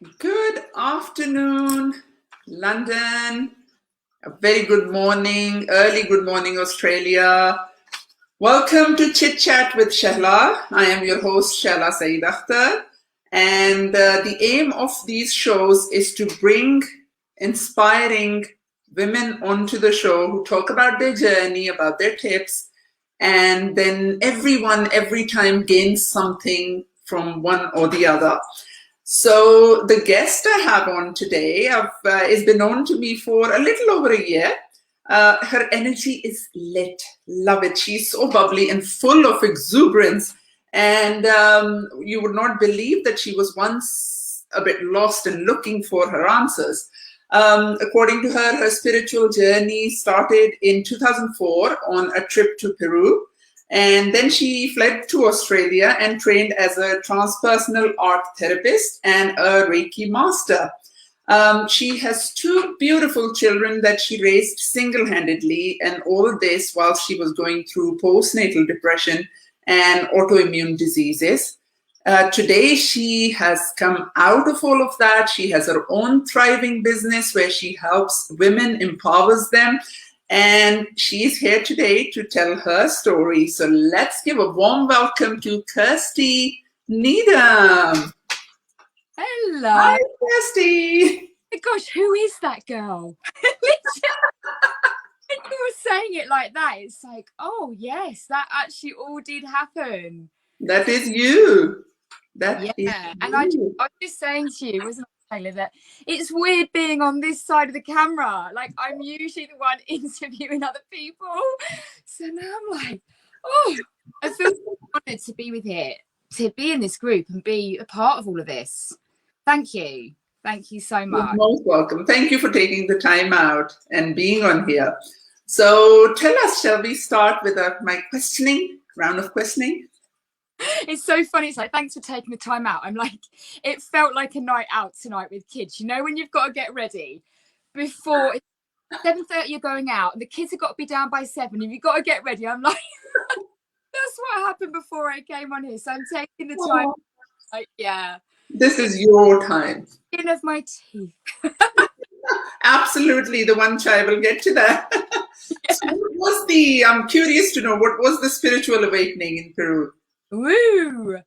Good afternoon, London. A very good morning, early good morning, Australia. Welcome to Chit Chat with Shehla. I am your host, Shehla Saeed Akhtar. And the aim of these shows is to bring inspiring women onto the show who talk about their journey, about their tips, and then everyone every time gains something from one or the other. So the guest I have on today has been known to me for a little over a year. Her energy is lit. Love it. She's so bubbly and full of exuberance. And you would not believe that she was once a bit lost and looking for her answers. According to her, her spiritual journey started in 2004 on a trip to Peru. And then she fled to Australia and trained as a transpersonal art therapist and a Reiki master. She has two beautiful children that she raised single-handedly, and all of this while she was going through postnatal depression and autoimmune diseases. Today, she has come out of all of that. She has her own thriving business where she helps women, empowers them, and she's here today to tell her story. So let's give a warm welcome to Kirsty Needham. Hello. Hi, Kirsty. Oh gosh, who is that girl? When you were saying it like that, it's like, oh yes, that actually all did happen. That is you. And I was just saying to you, wasn't I, Shehla, that it's weird being on this side of the camera. Like, I'm usually the one interviewing other people. So now I'm like, oh, I feel so honoured to be to be in this group and be a part of all of this. Thank you. Thank you so much. You're most welcome. Thank you for taking the time out and being on here. So tell us, shall we start with my round of questioning? It's so funny. It's like, thanks for taking the time out. I'm like, it felt like a night out tonight with kids. You know, when you've got to get ready before 7:30 you're going out and the kids have got to be down by 7 and you've got to get ready. I'm like, that's what happened before I came on here. So I'm taking the time. Like, yeah. This is your time. Skin of my teeth. Absolutely, the one child will get to that. Yeah. So what was I'm curious to know, what was the spiritual awakening in Peru? Woo!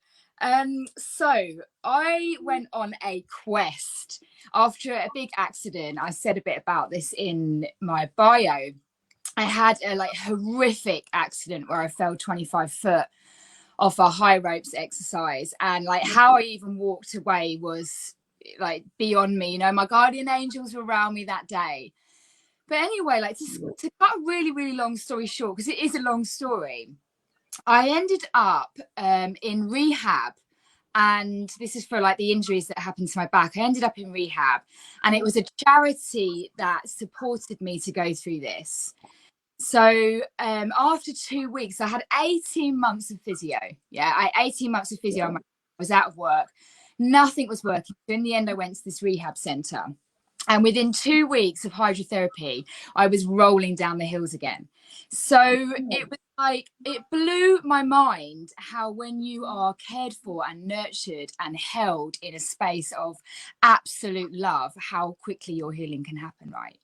So I went on a quest after a big accident. I said a bit about this in my bio. I had a horrific accident where I fell 25 foot off a high ropes exercise, and how I even walked away was beyond me. You know, my guardian angels were around me that day. But anyway, to cut a really, really long story short, because it is a long story, I ended up in rehab, and this is for the injuries that happened to my back. I ended up in rehab, and it was a charity that supported me to go through this. So after 2 weeks, I had 18 months of physio. Yeah, 18 months of physio. I was out of work. Nothing was working. So in the end, I went to this rehab centre. And within 2 weeks of hydrotherapy, I was rolling down the hills again. So it was it blew my mind how when you are cared for and nurtured and held in a space of absolute love, how quickly your healing can happen, right?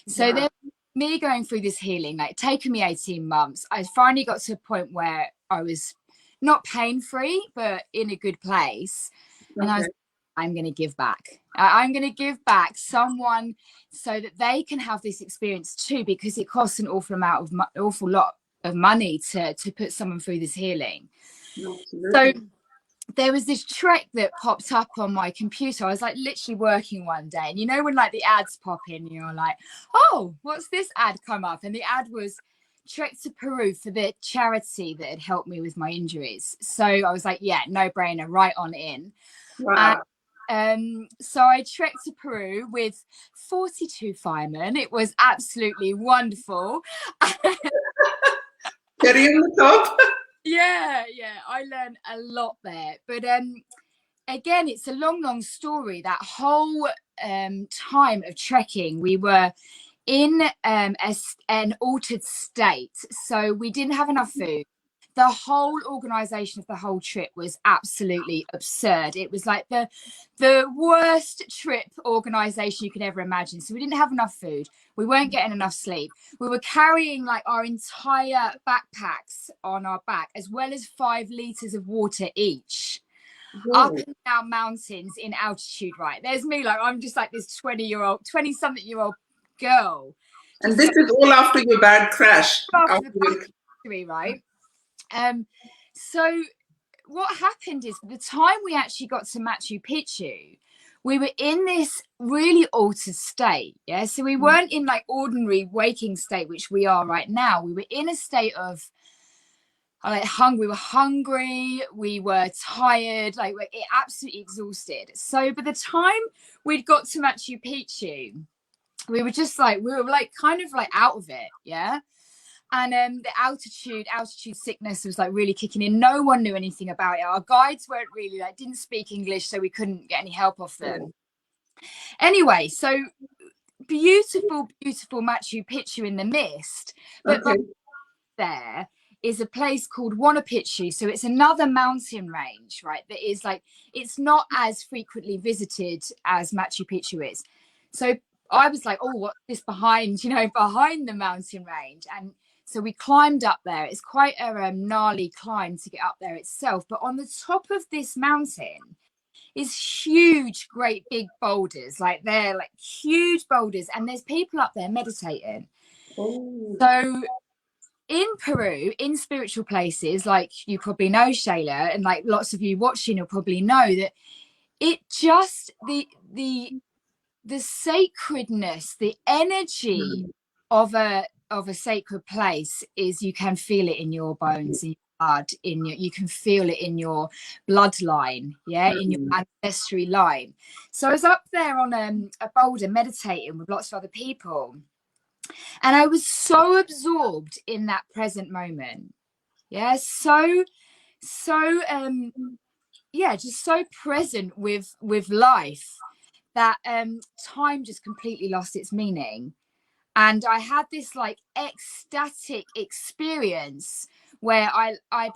So then me going through this healing, taking me 18 months, I finally got to a point where I was not pain-free, but in a good place. Okay. And I was like, I'm going to give back. I'm going to give back someone so that they can have this experience too, because it costs an awful lot of money to put someone through this healing. Absolutely. So there was this trek that popped up on my computer. I was literally working one day, and you know when the ads pop in, you're like, oh, what's this ad come up? And the ad was trek to Peru for the charity that had helped me with my injuries. So I was like, yeah, no brainer, right on in. Wow. So I trekked to Peru with 42 firemen. It was absolutely wonderful. Cherry on the top. Yeah, I learned a lot there. But again, it's a long story. That whole time of trekking, we were in an altered state. So we didn't have enough food. the whole organization of the whole trip was absolutely absurd. It was like the worst trip organization you could ever imagine. So we didn't have enough food. We weren't getting enough sleep. We were carrying like our entire backpacks on our back, as well as 5 liters of water each. Whoa. Up and down mountains in altitude, right? There's me, like I'm just like this 20-something year old girl. And this is all after your bad crash. After the backcountry, right? So what happened is the time we actually got to Machu Picchu, we were in this really altered state. Yeah. So we weren't in like ordinary waking state, which we are right now. We were in a state of like we were hungry, we were tired, like we're absolutely exhausted. So by the time we'd got to Machu Picchu, we were kind of like out of it. Yeah. And the altitude sickness was like really kicking in. No one knew anything about it. Our guides weren't really didn't speak English, so we couldn't get any help off them. Anyway, so beautiful Machu Picchu in the mist, but there is a place called ONEWOMAN. So it's another mountain range, right? That is like, it's not as frequently visited as Machu Picchu is. So I was like, oh, what's this behind the mountain range? And so we climbed up there. It's quite a gnarly climb to get up there itself. But on the top of this mountain is huge, great big boulders. Like they're like huge boulders. And there's people up there meditating. Oh. So in Peru, in spiritual places, like you probably know, Shehla, and like lots of you watching will probably know that it just, the sacredness, the energy of a sacred place is, you can feel it in your bones, in your blood, you can feel it in your bloodline, in your ancestry line. So I was up there on a boulder meditating with lots of other people, and I was so absorbed in that present moment, just so present with life, that time just completely lost its meaning. And I had this like ecstatic experience where I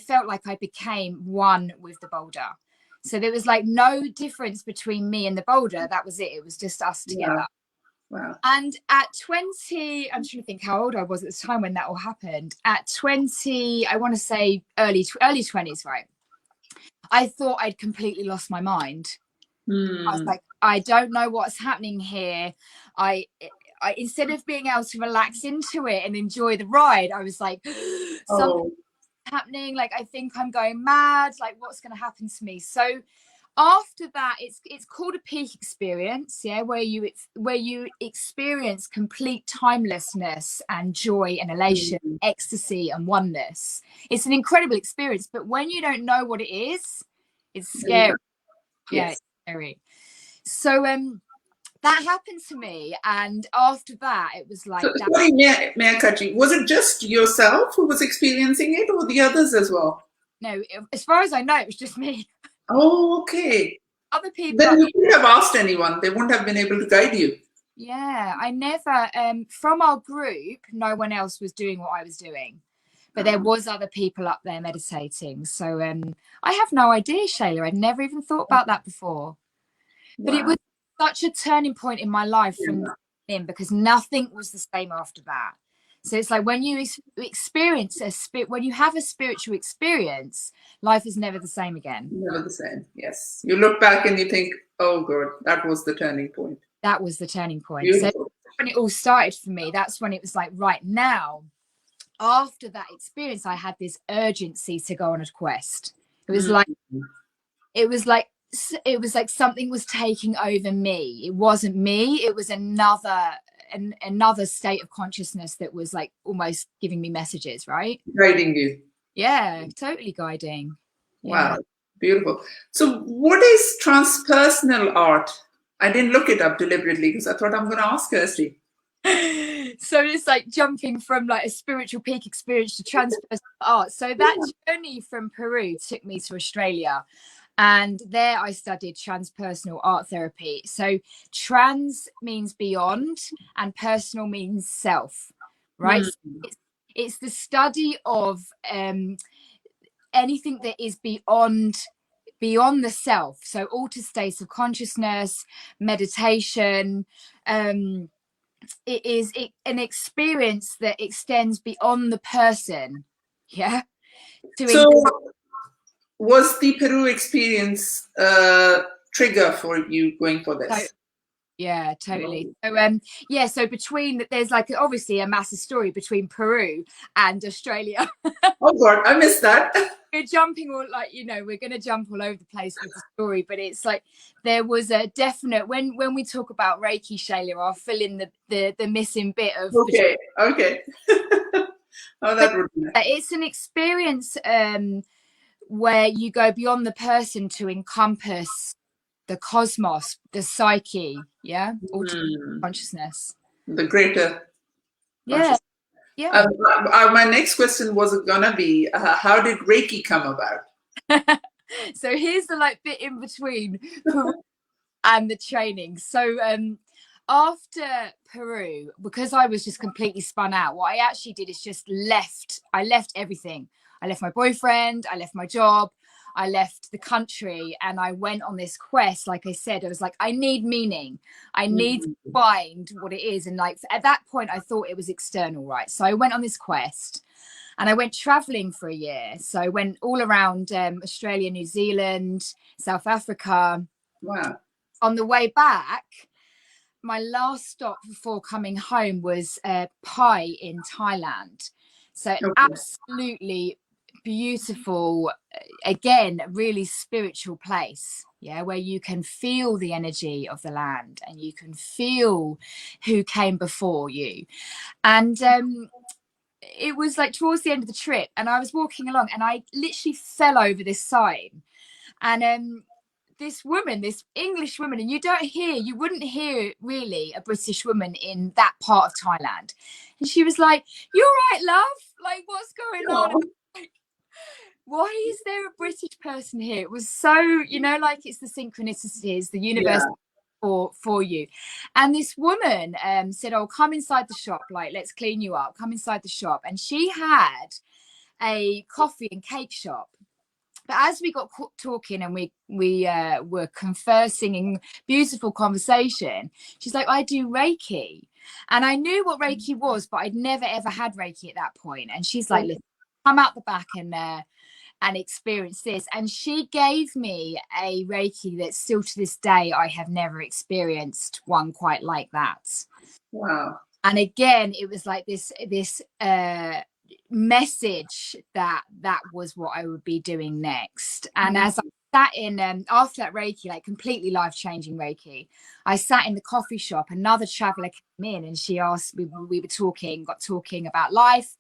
felt like I became one with the boulder. So there was like no difference between me and the boulder. That was it. It was just us together. Wow. And at 20, I'm trying to think how old I was at the time when that all happened. At 20, I want to say early 20s, right? I thought I'd completely lost my mind. I was like, I don't know what's happening here. I instead of being able to relax into it and enjoy the ride, I was like, something's happening. Like, I think I'm going mad. Like, what's going to happen to me? So after that, it's called a peak experience, where you experience complete timelessness and joy and elation, ecstasy and oneness. It's an incredible experience, but when you don't know what it is, it's scary. It's scary. So that happened to me, and after that it was like, sorry, may I cut you? Was it just yourself who was experiencing it, or the others as well? No, as far as I know, it was just me. Oh, okay. Other people. Then you couldn't have asked anyone. They wouldn't have been able to guide you. Yeah, I never, from our group, no one else was doing what I was doing. But there was other people up there meditating. So I have no idea, Shehla. I'd never even thought about that before. But it was such a turning point in my life from then, because nothing was the same after that. So it's like when you experience when you have a spiritual experience, life is never the same again. Never the same. Yes. You look back and you think, oh God, that was the turning point. That was the turning point. Beautiful. So when it all started for me, that's when it was like, right now, after that experience, I had this urgency to go on a quest. It was like something was taking over me. It wasn't me. It was another state of consciousness that was like almost giving me messages, right? Guiding you. Yeah, totally guiding. Wow, beautiful. So what is transpersonal art? I didn't look it up deliberately because I thought I'm going to ask Kirsty. So it's like jumping from like a spiritual peak experience to transpersonal art. So that journey from Peru took me to Australia. And there I studied transpersonal art therapy. So trans means beyond and personal means self, right? So it's the study of anything that is beyond the self. So altered states of consciousness, meditation. It is an experience that extends beyond the person. Yeah. So was the Peru experience a trigger for you going for this? Yeah, totally. So so between there's like obviously a massive story between Peru and Australia. Oh God, I missed that. We're jumping all we're going to jump all over the place with the story, but it's like there was a definite when we talk about Reiki, Shehla, I'll fill in the missing bit of okay. Oh, that would be nice. It's an experience where you go beyond the person to encompass the cosmos, the psyche, consciousness, the greater yeah. My next question was gonna be how did Reiki come about? So here's the bit in between Peru and the training. So after Peru, because I was just completely spun out, what I actually did is just left everything. I left my boyfriend, I left my job, I left the country, and I went on this quest. Like I said, I was like, I need meaning. I need to find what it is. And at that point, I thought it was external, right? So I went on this quest and I went traveling for a year. So I went all around Australia, New Zealand, South Africa. Wow. On the way back, my last stop before coming home was Pai in Thailand. So absolutely beautiful, again, really spiritual place, where you can feel the energy of the land and you can feel who came before you. And it was towards the end of the trip, and I was walking along and I literally fell over this sign, and this woman, this English woman, and you wouldn't hear really a British woman in that part of Thailand. And she was like, "You're right, love, what's going on?" Why is there a British person here? It was so, it's the synchronicities, the universe for you. And this woman said, "Oh, come inside the shop, let's clean you up, come inside the shop." And she had a coffee and cake shop. But as we got talking and we were conversing in beautiful conversation, she's like, "I do Reiki." And I knew what Reiki was, but I'd never, ever had Reiki at that point. And she's like, "Listen, come out the back and experience this." And she gave me a Reiki that still to this day, I have never experienced one quite like that. Wow. And again, it was like this message that was what I would be doing next. And as I sat in after that Reiki, completely life-changing Reiki, I sat in the coffee shop. Another traveler came in and she asked me, we got talking about life.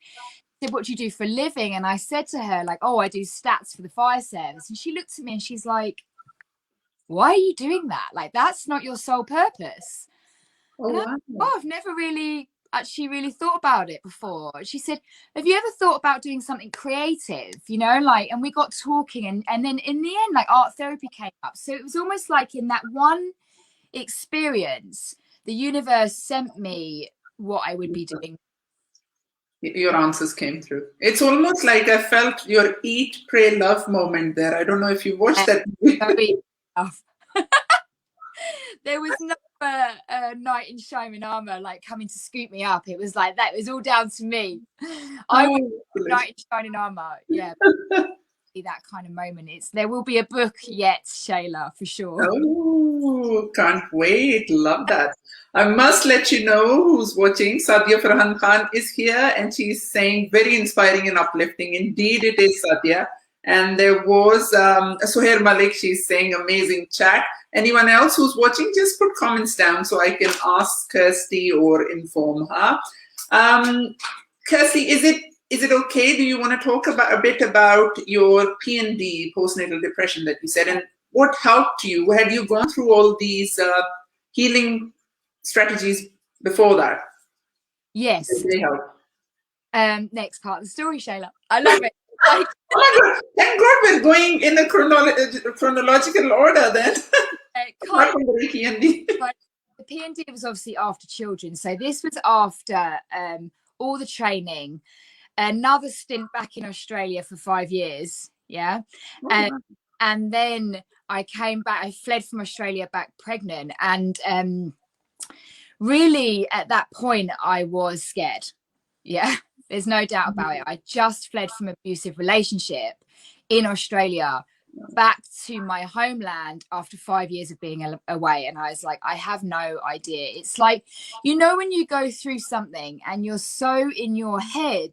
Said, "What do you do for a living?" And I said to her, "Oh, I do stats for the fire service." And she looked at me and she's like, "Why are you doing that? That's not your sole purpose." I've never really thought about it before. She said, "Have you ever thought about doing something creative?" And we got talking, and then in the end, art therapy came up. So it was almost like in that one experience, the universe sent me what I would be doing. Your answers came through. It's almost like I felt your eat, pray, love moment there. I don't know if you watched that movie. There was no knight in shining armor coming to scoop me up. It was that. It was all down to me. I was knight in shining armor. Yeah. That kind of moment. There will be a book yet, Shehla, for sure. Oh, can't wait. Love that. I must let you know who's watching. Sadia Farhan Khan is here and she's saying very inspiring and uplifting. Indeed, it is, Sadia. And there was Suhair Malik. She's saying amazing chat. Anyone else who's watching, just put comments down so I can ask Kirsty or inform her. Kirsty, is it okay? Do you want to talk a bit about your PND, postnatal depression, that you said, and what helped you? Had you gone through all these healing strategies before that? Yes. Did they help? Next part of the story, Shehla. I love it. Oh my God! Thank God we're going in a chronological order then. The PND was obviously after children, so this was after all the training. another stint back in Australia for 5 years. Yeah. Oh, And then I came back, I fled from Australia back pregnant. And really at that point, I was scared. Yeah. There's no doubt about it. I just fled from an abusive relationship in Australia back to my homeland after 5 years of being away. And I was like, I have no idea. It's like, you know, when you go through something and you're so in your head,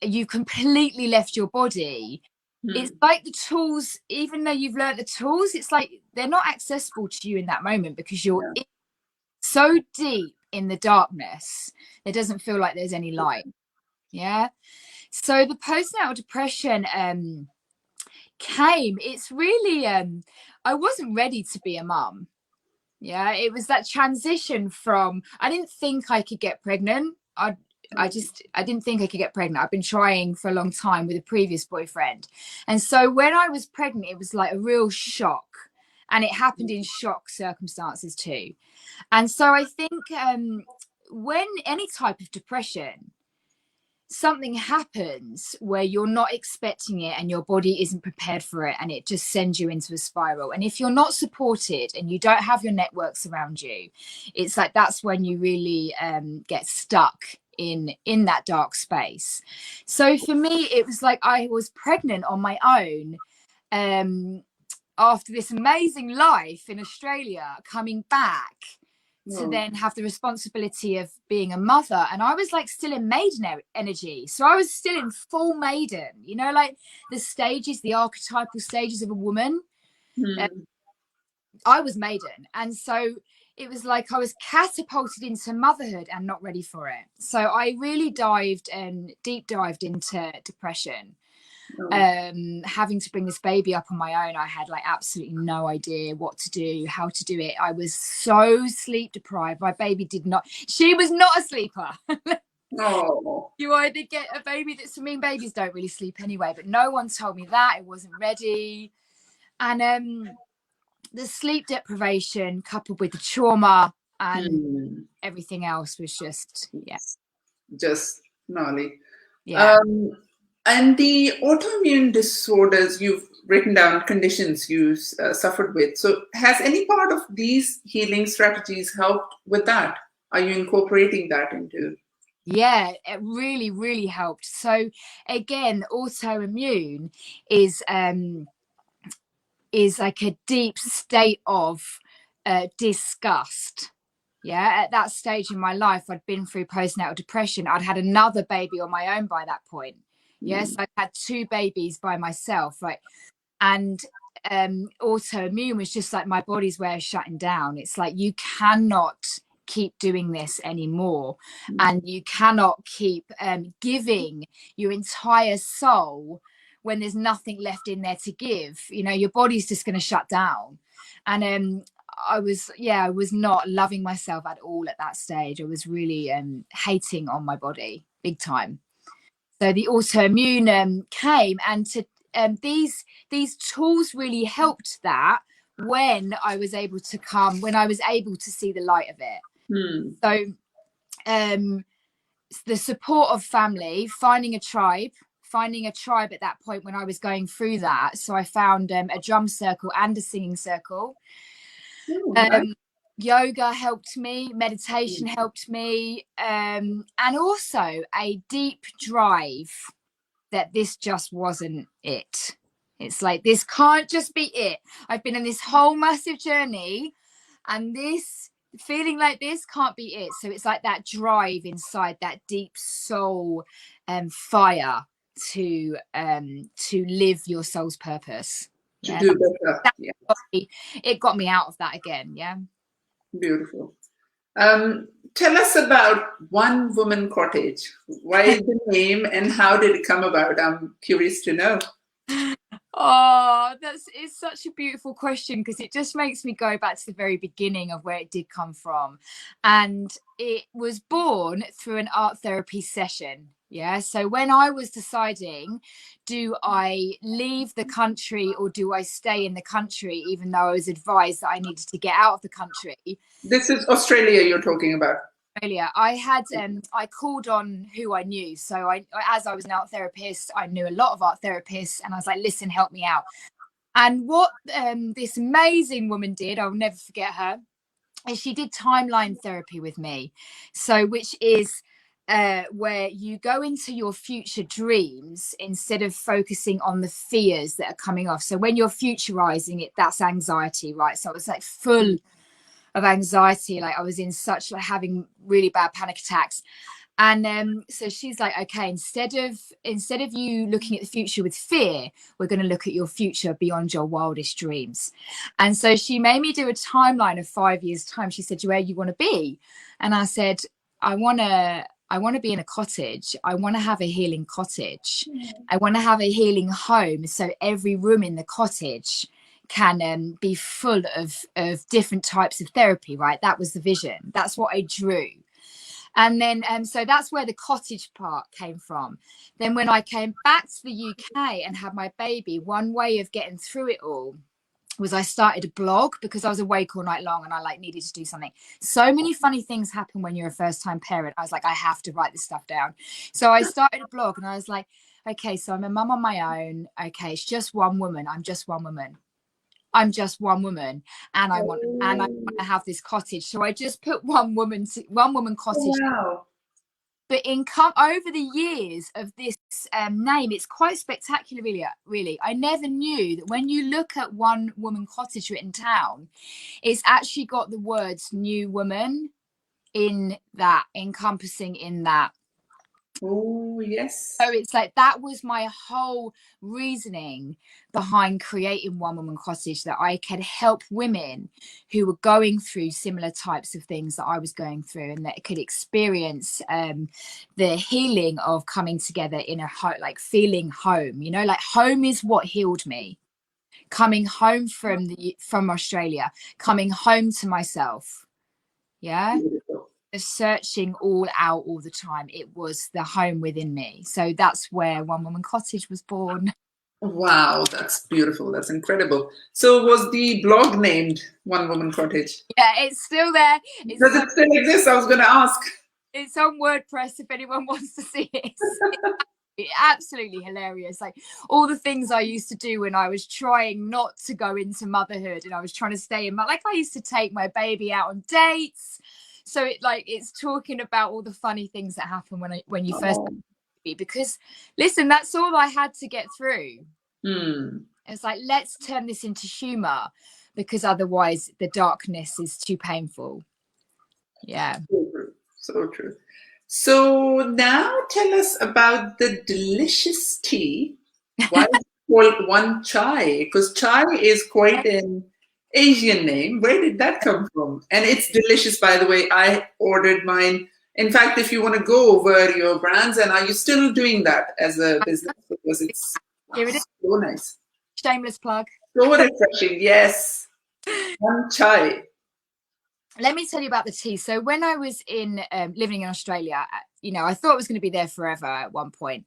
you completely left your body. It's like the tools, even though you've learned the tools, it's like they're not accessible to you in that moment because you're so deep in the darkness. It doesn't feel like there's any light. Yeah. So the postnatal depression came. It's really I wasn't ready to be a mum. Yeah, it was that transition from, I didn't think I could get pregnant. I didn't think I could get pregnant. I've been trying for a long time with a previous boyfriend. And so when I was pregnant, it was like a real shock. And it happened in shock circumstances too. And so I think when any type of depression, something happens where you're not expecting it and your body isn't prepared for it, and it just sends you into a spiral. And if you're not supported and you don't have your networks around you, it's like that's when you really get stuck in that dark space. So for me, it was like I was pregnant on my own after this amazing life in Australia, coming back to then have the responsibility of being a mother. And I was like still in maiden energy. So I was still in full maiden, you know, like the stages, the archetypal stages of a woman. I was maiden. And so it was like I was catapulted into motherhood and not ready for it. So I really deep dived into depression. Having to bring this baby up on my own, I had like absolutely no idea what to do, how to do it. I was so sleep deprived. My baby she was not a sleeper. You either get a baby babies don't really sleep anyway, but no one told me that. It wasn't ready. And the sleep deprivation coupled with the trauma and everything else was just gnarly. Yeah. And the autoimmune disorders, you've written down conditions you suffered with. So has any part of these healing strategies helped with that? Are you incorporating that into? Yeah, it really, really helped. So again, autoimmune is like a deep state of disgust. Yeah, at that stage in my life, I'd been through postnatal depression. I'd had another baby on my own by that point. Yes, I had 2 babies by myself, right? And autoimmune was just like my body's way of shutting down. It's like you cannot keep doing this anymore, and you cannot keep giving your entire soul when there's nothing left in there to give. You know, your body's just going to shut down. And I was not loving myself at all at that stage. I was really hating on my body big time. So the autoimmune came, and to these tools really helped that when I was able to see the light of it. So the support of family, finding a tribe at that point when I was going through that. So I found a drum circle and a singing circle. Yoga helped me, meditation helped me, and also a deep drive that this just wasn't it. It's like, this can't just be it. I've been in this whole massive journey, and this feeling like this can't be it. So it's like that drive inside, that deep soul fire to live your soul's purpose. To do better. It got me out of that again. Yeah. Beautiful. Tell us about One Woman Cottage. Why the name and how did it come about? I'm curious to know. Oh, it's such a beautiful question, because it just makes me go back to the very beginning of where it did come from. And it was born through an art therapy session. Yeah. So when I was deciding, do I leave the country or do I stay in the country, even though I was advised that I needed to get out of the country? This is Australia you're talking about. Australia, I had I called on who I knew. So as I was an art therapist, I knew a lot of art therapists, and I was like, listen, help me out. And what this amazing woman did, I'll never forget her, is she did timeline therapy with me. So which is where you go into your future dreams instead of focusing on the fears that are coming off. So when you're futurizing it, that's anxiety, right? So it was like full of anxiety, like I was in such, like, having really bad panic attacks. And so she's like, okay, instead of you looking at the future with fear, we're going to look at your future beyond your wildest dreams. And so she made me do a timeline of 5 years time. She said, where you want to be? And I said, I want to be in a cottage. I want to have a healing cottage. I want to have a healing home, so every room in the cottage can be full of different types of therapy, right? That was the vision. That's what I drew. And then so that's where the cottage part came from. Then when I came back to the UK and had my baby, one way of getting through it all was I started a blog, because I was awake all night long and I needed to do something. So many funny things happen when you're a first-time parent. I was like, I have to write this stuff down. So I started a blog and I was like, okay, so I'm a mum on my own. Okay, it's just one woman. I'm just one woman. I'm just one woman, and I want to have this cottage. So I just put one woman cottage. Wow. But over the years of this name, it's quite spectacular, really. I never knew that when you look at One Woman Cottage written down, it's actually got the words new woman in that, encompassing in that. Oh, yes. So it's like, that was my whole reasoning behind creating One Woman Cottage, that I could help women who were going through similar types of things that I was going through, and that could experience the healing of coming together in a like feeling home. You know, like home is what healed me. Coming home from Australia, coming home to myself. Yeah. Beautiful. Searching all out all the time, it was the home within me. So that's where One Woman Cottage was born. Wow, that's beautiful. That's incredible. So was the blog named One Woman Cottage? Yeah, it's still there. Does it still exist? I was going to ask. It's on WordPress if anyone wants to see it. It's absolutely hilarious. Like all the things I used to do when I was trying not to go into motherhood, and I was trying to stay in like I used to take my baby out on dates. So it's talking about all the funny things that happen when you first, because listen, that's all I had to get through. It's like, let's turn this into humor, because otherwise the darkness is too painful. Yeah. So true. So now tell us about the delicious tea. Why is it called One Chai? Because chai is quite an Asian name. Where did that come from? And it's delicious, by the way. I ordered mine. In fact, if you want to go over your brands, and are you still doing that as a business? Because it's so nice. Shameless plug. So refreshing. Yes. One Chai. Let me tell you about the tea. So when I was living in Australia, I thought I was going to be there forever at one point.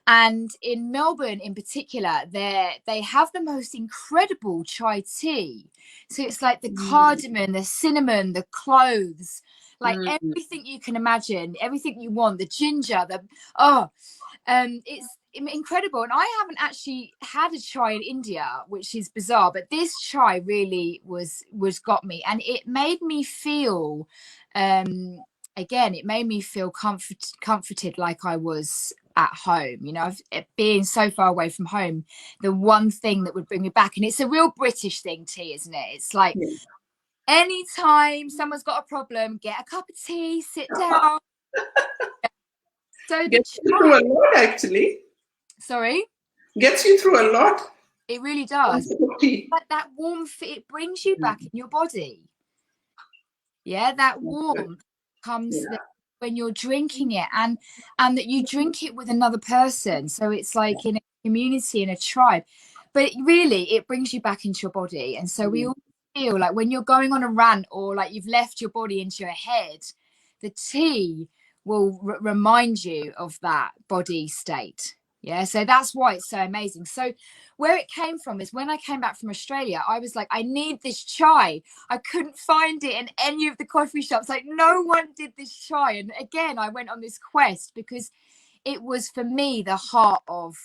And in Melbourne in particular, they have the most incredible chai tea. So it's like the cardamom, the cinnamon, the cloves, like everything you can imagine, everything you want, the ginger, it's incredible. And I haven't actually had a chai in India, which is bizarre, but this chai really was got me, and it made me feel it made me feel comforted, like I was at home. Being so far away from home, the one thing that would bring me back, and it's a real British thing, tea, isn't it? It's like anytime someone's got a problem, get a cup of tea, sit down. So gets you through a lot, actually. Sorry? Gets you through a lot. It really does. Like that warmth, it brings you back in your body. Yeah, that warmth comes when you're drinking it, and that you drink it with another person. So it's like in a community, in a tribe. But really, it brings you back into your body. And so we all feel like when you're going on a rant, or like you've left your body into your head, the tea will remind you of that body state. Yeah, so that's why it's so amazing. So where it came from is when I came back from Australia, I was like, I need this chai. I couldn't find it in any of the coffee shops. Like no one did this chai. And again, I went on this quest because it was for me the heart of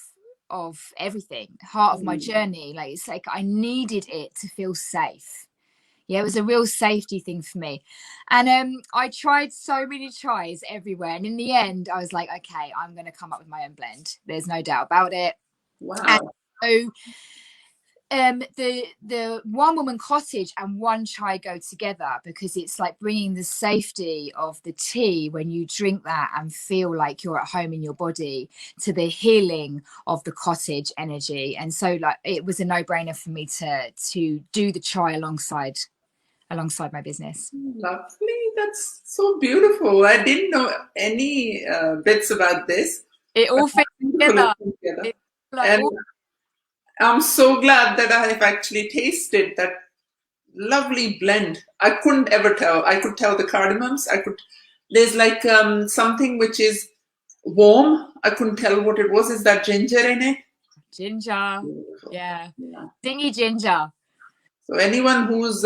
everything, heart of my journey. Like it's like I needed it to feel safe. Yeah, it was a real safety thing for me. And I tried so many tries everywhere. And in the end, I was like, okay, I'm going to come up with my own blend. There's no doubt about it. Wow. And so the One Woman Cottage and One Chai go together because it's like bringing the safety of the tea when you drink that and feel like you're at home in your body to the healing of the cottage energy. And so like it was a no-brainer for me to do the chai alongside my business. Lovely. That's so beautiful. I didn't know any bits about this. It all fits together. And I'm so glad that I have actually tasted that lovely blend. I couldn't ever tell. I could tell the cardamoms. There's like something which is warm. I couldn't tell what it was. Is that ginger in it? Ginger. Yeah. Dingy ginger. So anyone who's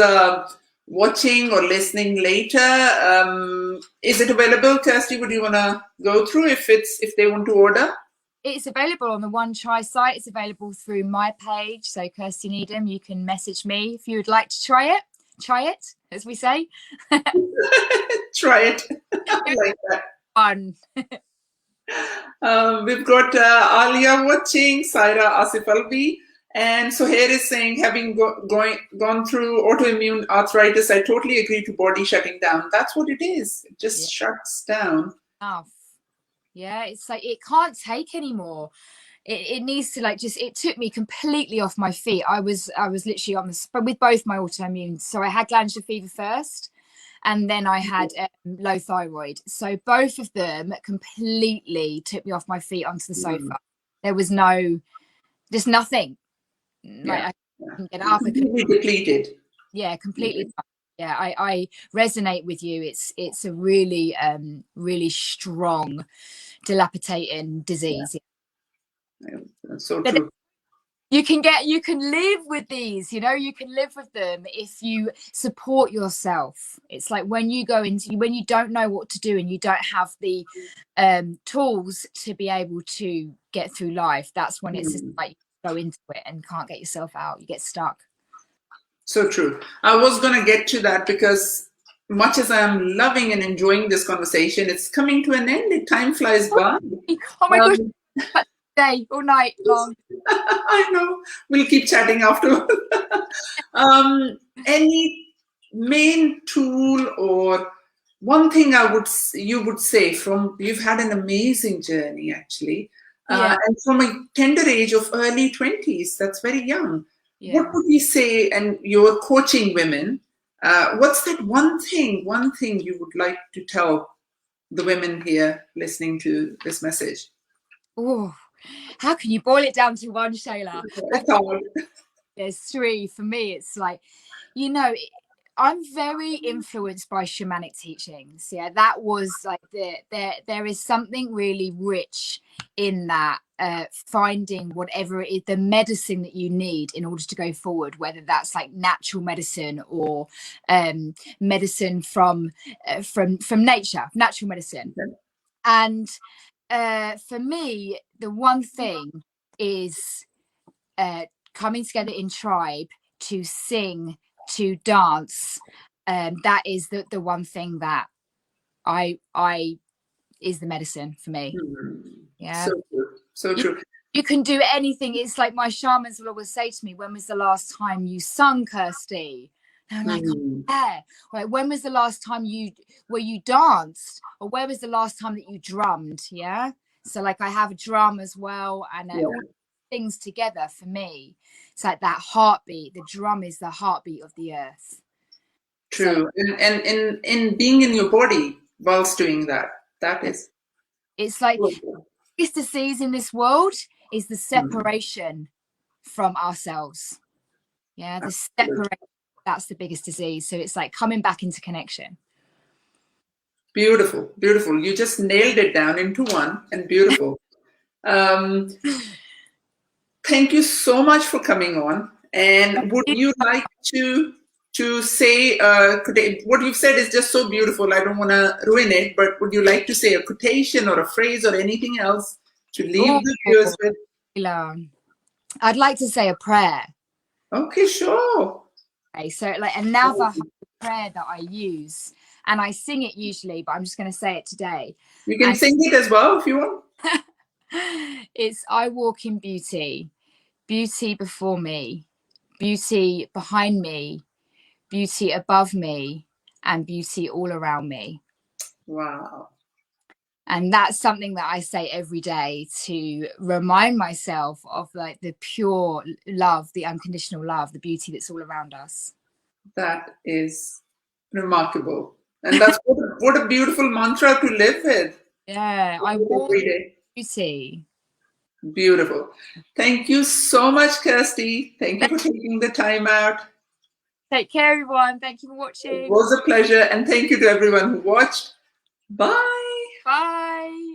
watching or listening later, is it available? Kirsty, would you want to go through if they want to order? It's available on the One Chai site. It's available through my page. So Kirsty Needham, you can message me if you would like to try it. Try it, as we say. Try it. I like that. Fun. We've got Alia watching, Saira Asif Alvi. And so here is saying, having gone through autoimmune arthritis, I totally agree to body shutting down. That's what it is. It just shuts down. Yeah, it's like it can't take anymore. It needs to like just. It took me completely off my feet. I was literally on the with both my autoimmune. So I had glandular fever first, and then I had low thyroid. So both of them completely took me off my feet onto the sofa. There was just nothing. Like I couldn't get up. Completely depleted. Yeah, completely. Yeah, I resonate with you. It's a really really strong, dilapidating disease. Yeah. So true. You can live with these, you can live with them if you support yourself. It's like when you don't know what to do and you don't have the tools to be able to get through life, that's when it's just like you go into it and can't get yourself out. You get stuck. So true. I was going to get to that because much as I'm loving and enjoying this conversation, it's coming to an end. Time flies by. Oh my gosh. Day all night long. I know. We'll keep chatting afterwards. Any main tool or one thing you would say you've had an amazing journey actually, and from a tender age of early 20s, that's very young. Yeah. What would you say? And you're coaching women. What's that one thing you would like to tell the women here listening to this message? Oh. How can you boil it down to one, Shehla? There's three. For me, it's like, I'm very influenced by shamanic teachings. Yeah, that was like there is something really rich in that, finding whatever it is, the medicine that you need in order to go forward, whether that's like natural medicine or medicine from nature, natural medicine. And for me, the one thing is coming together in tribe to sing, to dance. That is the one thing that I is the medicine for me. Yeah, so true. You can do anything. It's like my shamans will always say to me, "When was the last time you sung, Kirsty?" And I'm like, yeah. Like, when was the last time you danced, or where was the last time that you drummed? Yeah. So like I have a drum as well, and all things together for me. It's like that heartbeat. The drum is the heartbeat of the earth. True. So, and in being in your body whilst doing that is. It's like the biggest disease in this world is the separation from ourselves. Yeah, the separation. That's the biggest disease. So it's like coming back into connection. Beautiful, beautiful. You just nailed it down into one, and beautiful. Um, thank you so much for coming on. And would you like to say what you've said is just so beautiful. I don't want to ruin it, but would you like to say a quotation or a phrase or anything else to leave the viewers with? I'd like to say a prayer. Okay, sure. Okay, so like another prayer that I use, and I sing it usually, but I'm just going to say it today. You can sing it as well if you want. It's I walk in beauty, beauty before me, beauty behind me, beauty above me, and beauty all around me. Wow. And that's something that I say every day to remind myself of like the pure love, the unconditional love, the beauty that's all around us. That is remarkable. And that's what a beautiful mantra to live with. Yeah, I walk in beauty. Beautiful. Thank you so much, Kirsty. Thank you for taking the time out. Take care, everyone. Thank you for watching. It was a pleasure. And thank you to everyone who watched. Bye. Bye.